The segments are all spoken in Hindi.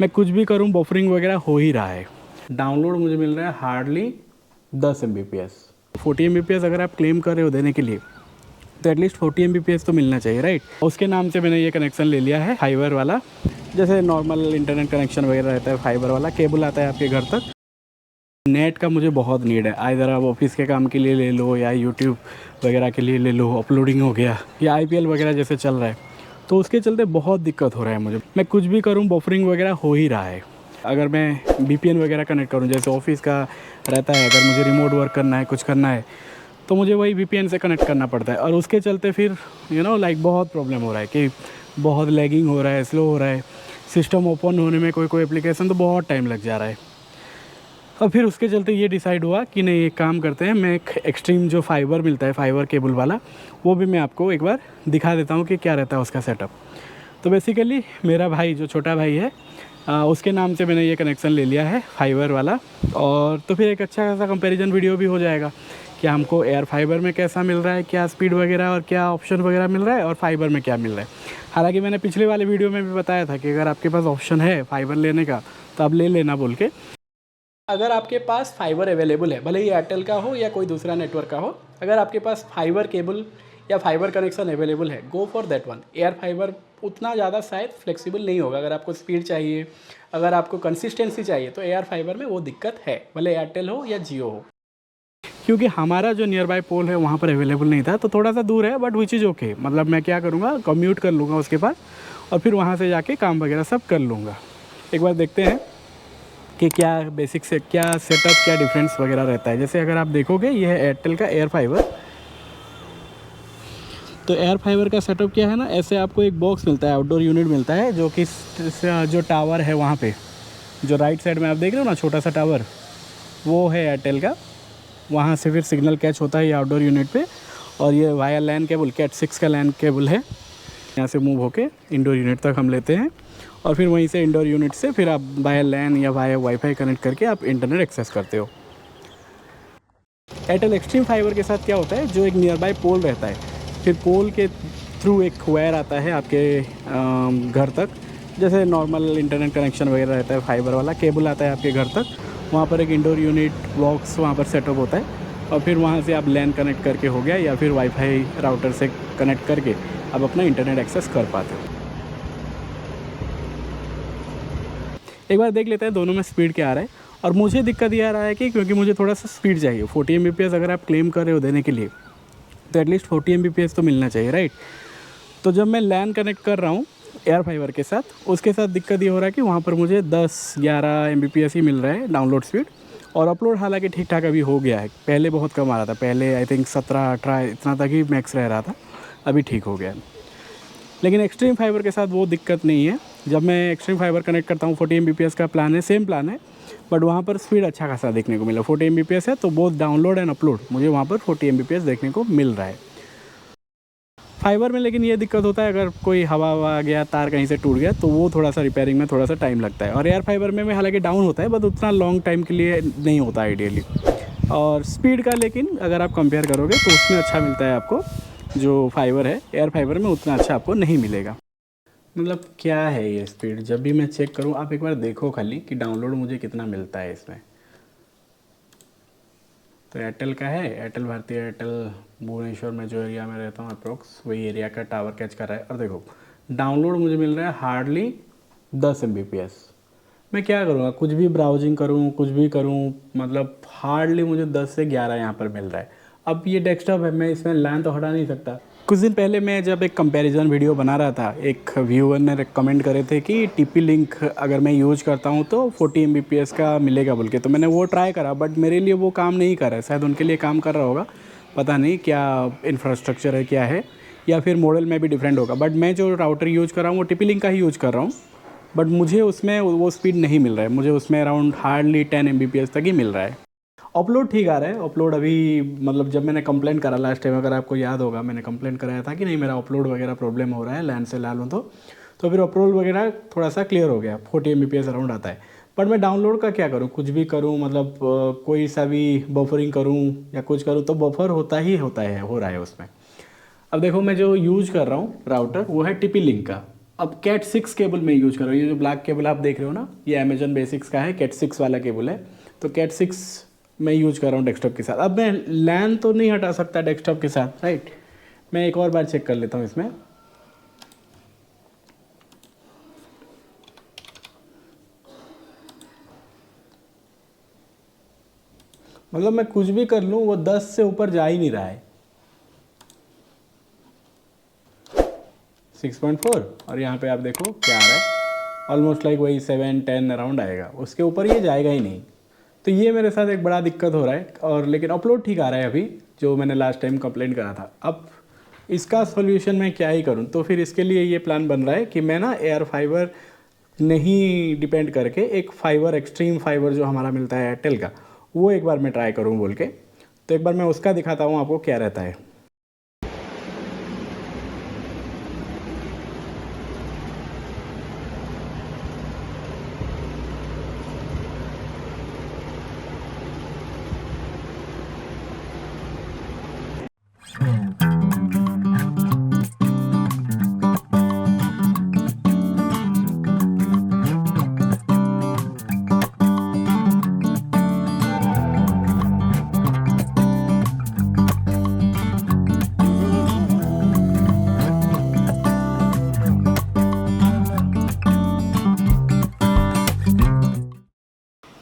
मैं कुछ भी करूँ बफरिंग वगैरह हो ही रहा है। डाउनलोड मुझे मिल रहा है हार्डली 10 Mbps। 40 Mbps अगर आप क्लेम कर रहे हो देने के लिए तो एटलीस्ट 40 Mbps तो मिलना चाहिए, राइट। उसके नाम से मैंने ये कनेक्शन ले लिया है फाइबर वाला। जैसे नॉर्मल इंटरनेट कनेक्शन वगैरह रहता है, फाइबर वाला केबल आता है आपके घर तक। नेट का मुझे बहुत नीड है, आइधर आप ऑफिस के काम के लिए ले लो या यूट्यूब वगैरह के लिए ले लो, अपलोडिंग हो गया या IPL वगैरह जैसे चल रहा है, तो उसके चलते बहुत दिक्कत हो रहा है मुझे। मैं कुछ भी करूँ बफरिंग वगैरह हो ही रहा है। अगर मैं VPN वगैरह कनेक्ट करूँ, जैसे ऑफिस का रहता है, अगर मुझे रिमोट वर्क करना है, कुछ करना है, तो मुझे वही VPN से कनेक्ट करना पड़ता है। और उसके चलते फिर बहुत प्रॉब्लम हो रहा है कि बहुत लैगिंग हो रहा है, स्लो हो रहा है। सिस्टम ओपन होने में कोई एप्लीकेशन तो बहुत टाइम लग जा रहा है। और फिर उसके चलते ये डिसाइड हुआ कि नहीं, एक काम करते हैं, मैं एक एक्सट्रीम जो फाइबर मिलता है, फाइबर केबल वाला, वो भी मैं आपको एक बार दिखा देता हूँ कि क्या रहता है उसका सेटअप। तो बेसिकली मेरा भाई जो छोटा भाई है, उसके नाम से मैंने ये कनेक्शन ले लिया है फाइबर वाला। और तो फिर एक अच्छा खासा कंपैरिजन वीडियो भी हो जाएगा कि हमको एयर फाइबर में कैसा मिल रहा है, क्या स्पीड वगैरह और क्या ऑप्शन वगैरह मिल रहा है, और फाइबर में क्या मिल रहा है। हालांकि मैंने पिछले वाले वीडियो में भी बताया था कि अगर आपके पास ऑप्शन है फाइबर लेने का तो आप ले लेना बोल के। अगर आपके पास फाइबर अवेलेबल है, भले ही एयरटेल का हो या कोई दूसरा नेटवर्क का हो, अगर आपके पास फाइबर केबल या फाइबर कनेक्शन अवेलेबल है, go for that one. Air fibre उतना ज़्यादा शायद फ्लेक्सिबल नहीं होगा। अगर आपको स्पीड चाहिए, अगर आपको कंसिस्टेंसी चाहिए, तो एयर फाइबर में वो दिक्कत है, भले एयरटेल हो या जियो हो। क्योंकि हमारा जो नियर बाय पोल है वहाँ पर अवेलेबल नहीं था, तो थोड़ा सा दूर है, बट विच इज़ ओके। मतलब मैं क्या करूँगा, कम्यूट कर लूँगा उसके पास और फिर वहाँ से जाके काम वगैरह सब कर लूँगा। एक बार देखते हैं कि क्या बेसिक से क्या सेटअप, क्या डिफरेंस वगैरह रहता है। जैसे अगर आप देखोगे, ये है एयरटेल का एयर फाइबर। तो एयर फाइबर का सेटअप क्या है ना, ऐसे आपको एक बॉक्स मिलता है, आउटडोर यूनिट मिलता है, जो कि जो टावर है वहाँ पे, जो राइट साइड में आप देख रहे हो ना, छोटा सा टावर, वो है एयरटेल का। वहाँ से फिर सिग्नल कैच होता है ये आउटडोर यूनिट पे। और ये वाया लैन केबल, कैट 6 का लैन केबल है, यहाँ से मूव होके इंडोर यूनिट तक हम लेते हैं। और फिर वहीं से इंडोर यूनिट से फिर आप वाया लैन या वाया वाईफाई कनेक्ट करके आप इंटरनेट एक्सेस करते हो। एयरटेल एक्सट्रीम फाइबर के साथ क्या होता है, जो एक नियर बाय पोल रहता है, फिर पोल के थ्रू एक वायर आता है आपके घर तक। जैसे नॉर्मल इंटरनेट कनेक्शन वगैरह रहता है, फाइबर वाला केबल आता है आपके घर तक। वहाँ पर एक इंडोर यूनिट बॉक्स वहाँ पर सेटअप होता है, और फिर वहाँ से आप लैन कनेक्ट करके हो गया, या फिर वाईफाई राउटर से कनेक्ट करके आप अपना इंटरनेट एक्सेस कर पाते हो। एक बार देख लेते हैं दोनों में स्पीड क्या आ रहा है। और मुझे दिक्कत ये आ रहा है कि क्योंकि मुझे थोड़ा सा स्पीड चाहिए, 40 Mbps अगर आप क्लेम कर रहे हो देने के लिए तो एटलीस्ट 40 Mbps तो मिलना चाहिए, राइट। तो जब मैं लैन कनेक्ट कर रहा हूँ एयर फाइबर के साथ, उसके साथ दिक्कत ये हो रहा है कि वहाँ पर मुझे 10-11 Mbps ही मिल रहा है डाउनलोड स्पीड। और अपलोड हालांकि ठीक ठाक अभी हो गया है, पहले बहुत कम आ रहा था, पहले आई थिंक 17-18 इतना तक ही मैक्स रह रहा था, अभी ठीक हो गया है। लेकिन एक्सट्रीम फाइबर के साथ वो दिक्कत नहीं है। जब मैं एक्सट्रीम फाइबर कनेक्ट करता हूँ, 40 Mbps का प्लान है, सेम प्लान है, बट वहाँ पर स्पीड अच्छा खासा देखने को मिला। 40 Mbps है, तो बोथ डाउनलोड एंड अपलोड मुझे वहाँ पर 40 Mbps देखने को मिल रहा है फाइबर में। लेकिन ये दिक्कत होता है, अगर कोई हवा आ गया, तार कहीं से टूट गया, तो वो थोड़ा सा रिपेयरिंग में थोड़ा सा टाइम लगता है। और एयर फाइबर में हालांकि डाउन होता है, बट उतना लॉन्ग टाइम के लिए नहीं होता आइडियली। और स्पीड का लेकिन अगर आप कंपेयर करोगे तो उसमें अच्छा मिलता है आपको, जो फाइबर है एयर फाइबर में उतना अच्छा आपको नहीं मिलेगा। मतलब क्या है ये स्पीड, जब भी मैं चेक करूँ, आप एक बार देखो खाली कि डाउनलोड मुझे कितना मिलता है इसमें। तो एयरटेल का है, एयरटेल भारती एयरटेल भुवनेश्वर में जो एरिया में रहता हूँ अप्रोक्स, वही एरिया का टावर कैच कर रहा है। और देखो डाउनलोड मुझे मिल रहा है हार्डली 10 Mbps। मैं क्या करूँगा, कुछ भी ब्राउजिंग करूँ, कुछ भी करूँ, मतलब हार्डली मुझे 10 से 11 यहाँ पर मिल रहा है। अब ये डेस्कटॉप है, मैं इसमें लैन तो हटा नहीं सकता। कुछ दिन पहले मैं जब एक कंपैरिजन वीडियो बना रहा था, एक व्यूअर ने रिकमेंड करे थे कि TP लिंक अगर मैं यूज़ करता हूँ तो 40 Mbps का मिलेगा बोल के, तो मैंने वो ट्राई करा, बट मेरे लिए वो काम नहीं कर रहा है। शायद उनके लिए काम कर रहा होगा, पता नहीं क्या इंफ्रास्ट्रक्चर है, क्या है, या फिर मॉडल में भी डिफरेंट होगा। बट मैं जो राउटर यूज़ कर रहा हूँ वो TP लिंक का ही यूज़ कर रहा हूँ, बट मुझे उसमें वो स्पीड नहीं मिल रहा है। मुझे उसमें अराउंड हार्डली 10 Mbps तक ही मिल रहा है। अपलोड ठीक आ रहा है। अपलोड अभी मतलब जब मैंने कंप्लेंट करा लास्ट टाइम, अगर आपको याद होगा, मैंने कंप्लेंट कराया था कि नहीं मेरा अपलोड वगैरह प्रॉब्लम हो रहा है, लैंड से ला लूँ तो फिर अपलोड वगैरह थोड़ा सा क्लियर हो गया, 40 Mbps अराउंड आता है। बट मैं डाउनलोड का क्या करूँ, कुछ भी करूँ, मतलब कोई सा भी बफरिंग करूँ या कुछ करूँ तो बफर होता ही होता है, हो रहा है उसमें। अब देखो मैं जो यूज कर रहा हूँ राउटर वो है TP लिंक का। अब कैट 6 केबल में यूज करो। ये जो ब्लैक केबल आप देख रहे हो ना, ये अमेजन बेसिक्स का है, कैट 6 वाला केबल है। तो कैट 6 मैं यूज कर रहा हूँ डेस्कटॉप के साथ। अब मैं लैन तो नहीं हटा सकता डेस्कटॉप के साथ, राइट। मैं एक और बार चेक कर लेता हूँ इसमें। मतलब मैं कुछ भी कर लूँ वो 10 से ऊपर जा ही नहीं रहा है। 6.4 और यहाँ पे आप देखो क्या आ रहा है, ऑलमोस्ट लाइक वही 7-10 अराउंड आएगा, उसके ऊपर ये जाएगा ही नहीं। तो ये मेरे साथ एक बड़ा दिक्कत हो रहा है। और लेकिन अपलोड ठीक आ रहा है अभी, जो मैंने लास्ट टाइम कंप्लेंट करा था। अब इसका सॉल्यूशन मैं क्या ही करूँ, तो फिर इसके लिए ये प्लान बन रहा है कि मैं ना एयर फाइबर नहीं डिपेंड करके एक फाइबर, एक्सट्रीम फाइबर जो हमारा मिलता है एयरटेल का, वो एक बार मैं ट्राई करूँ बोल के। तो एक बार मैं उसका दिखाता हूँ आपको क्या रहता है।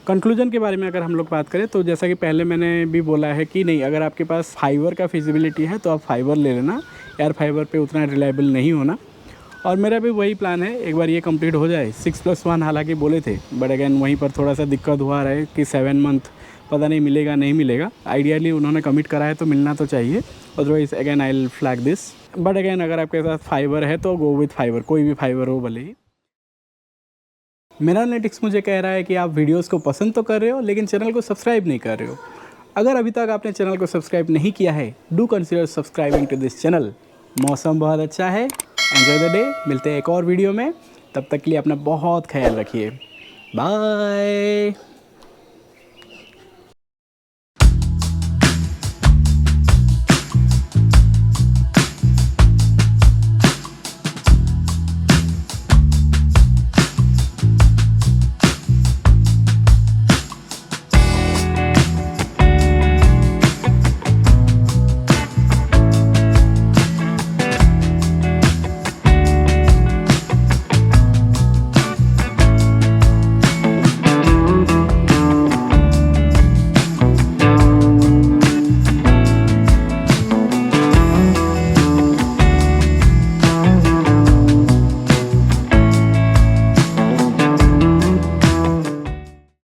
कंक्लूजन के बारे में अगर हम लोग बात करें तो जैसा कि पहले मैंने भी बोला है कि नहीं, अगर आपके पास फाइबर का फिजिबिलिटी है तो आप फाइबर ले लेना, एयर फाइबर पे उतना रिलायबल नहीं होना। और मेरा भी वही प्लान है, एक बार ये कंप्लीट हो जाए। 6+1 हालांकि बोले थे, बट अगैन वहीं पर थोड़ा सा दिक्कत हुआ रहा है कि 7 मंथ पता नहीं मिलेगा नहीं मिलेगा। आइडियली उन्होंने कमिट करा है तो मिलना तो चाहिए, otherwise again I will flag this. But again अगर आपके साथ फाइबर है तो गो विथ फाइबर, कोई भी फाइबर हो भले ही। मेरा एनालिटिक्स मुझे कह रहा है कि आप वीडियोस को पसंद तो कर रहे हो लेकिन चैनल को सब्सक्राइब नहीं कर रहे हो। अगर अभी तक आपने चैनल को सब्सक्राइब नहीं किया है, do consider subscribing to this channel. मौसम बहुत अच्छा है, एंजॉय द डे। मिलते हैं एक और वीडियो में, तब तक के लिए अपना बहुत ख्याल रखिए। बाय।